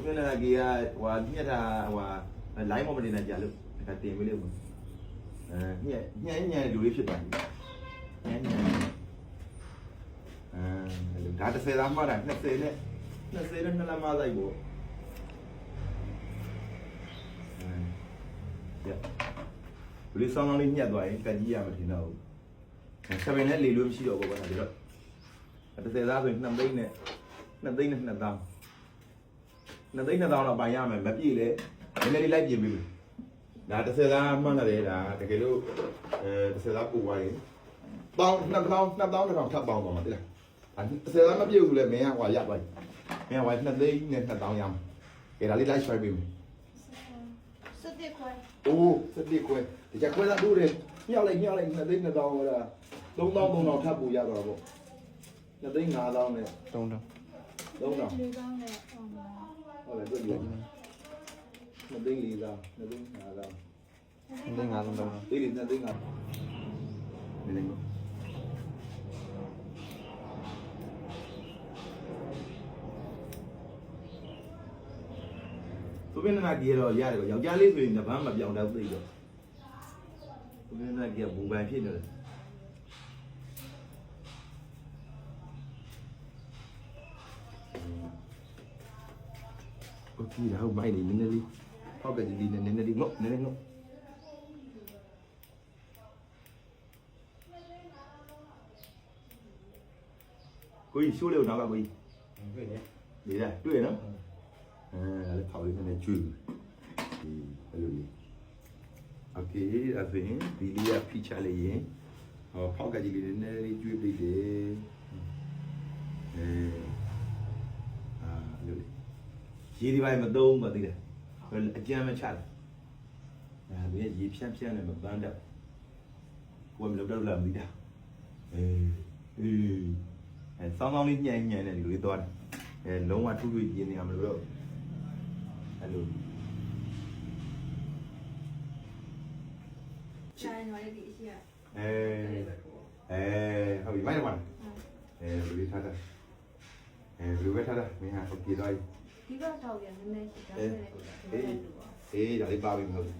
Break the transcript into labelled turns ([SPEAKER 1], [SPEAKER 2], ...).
[SPEAKER 1] 面那个呀，我你他我来我们的那家路，那个店没了嘛。年留的是吧？年。ဒါတစ်ဆယ်သားမှတာ20နဲ့20လမှလိုက်ပေါ့ဘယ်လိုဆောင်းလေးညှက်သွားရင်ကကြီးရမထင်တော့ဘူးဆက်ပင်နဲ့လေလို့မရှိတော့ဘူးကွာဒါတော့30သားဆိုရင်2သိန်းနဲ့2000တော့ပိုင်ရမယ်မပြည့်လေနည်းနည်းလေးလိုက်ပြင်ပေးမယ်ဒါ30သားမှန်းတယ်ဒါတကယ်လို့30သားပို့သွားရင်2000ထပ်ပေါင်းသွားမှာတိလား30သားမပြည့်ဘူးလေမင်းကဟိုရသွားပြီမင်းကဟို2သိန်းနဲ့2000ရမ်းကဲဒါလေးလိုက်ဆွဲပေးမယ်
[SPEAKER 2] 17块
[SPEAKER 1] အိုး17ခွဲဒီချက်ခွဲသားတို့တယ်မြောက်လိုက်2သိန်း2000ဟိုလား3000ထပ်ပို့ရတော့ပေါ့2သိန်း5000နဲ့
[SPEAKER 3] 3000
[SPEAKER 2] 3000နဲ့
[SPEAKER 1] ဟုတ်တယ်တွေ့ပြီ2သိန်း4000 2သိန်း5000
[SPEAKER 3] 5000တော့
[SPEAKER 1] ဒီ2သိန်း5000နေနေသူပြနေတာကြီးတော့ရတယ်ယောက်ျားလေးဆိုရင်ဗန်းမပြောင်းတော့သိတော့သူပြနေတာကြီးကဘူပန်ဖြစ်နေတယ်โอเคတော့မိုက်နေနည်းနည်းလေးဟောက်ကကြီးလေးနည်းနည်းလေးငုတ်နည်းနည်းငုတ်ကိုကြီးရှိုးလေးတော့ကကိုကြီးတွေ့တယ်နေလားတွေ့နော်လည်းဖောက်လေးနဲ့ကျွေးအဲ့လိုလေးโอเคအဲ့ဒါရင်ဒီလေးကဖိချလေးရင်ဟောဖောက်ကကြီးလေးနည်းနည်းလေးကျွေးပေးတယ်အဲ့လိုလေးရေဒီပိုင်းမသုံးမသိတယ်အကြမ်းမချတယ်ဒါပြီးရေဖြန်းနဲ့မပန်းတော့ကိုယ်မလုပ်တော့လားမသိတာဆောင်းလေးညံ့နဲ့ဒီလိုလေးသွားတယ်လုံးဝထူးထူးရင်းနေရမလို့တော့အဲ့လို
[SPEAKER 2] ဆိုင်ရွာလေးဒီအရှိရ
[SPEAKER 1] ဟုတ်ပြီမိုက်တော့ပါလူလေးထားတာလူပဲထားတာမင်းဟာပြေးသွားပြီ
[SPEAKER 2] ဒီဘက်ထောက်ပြန်နည်းနည်းရှိတာ
[SPEAKER 1] ဒါလေးပါပြီမဟုတ်ဘူး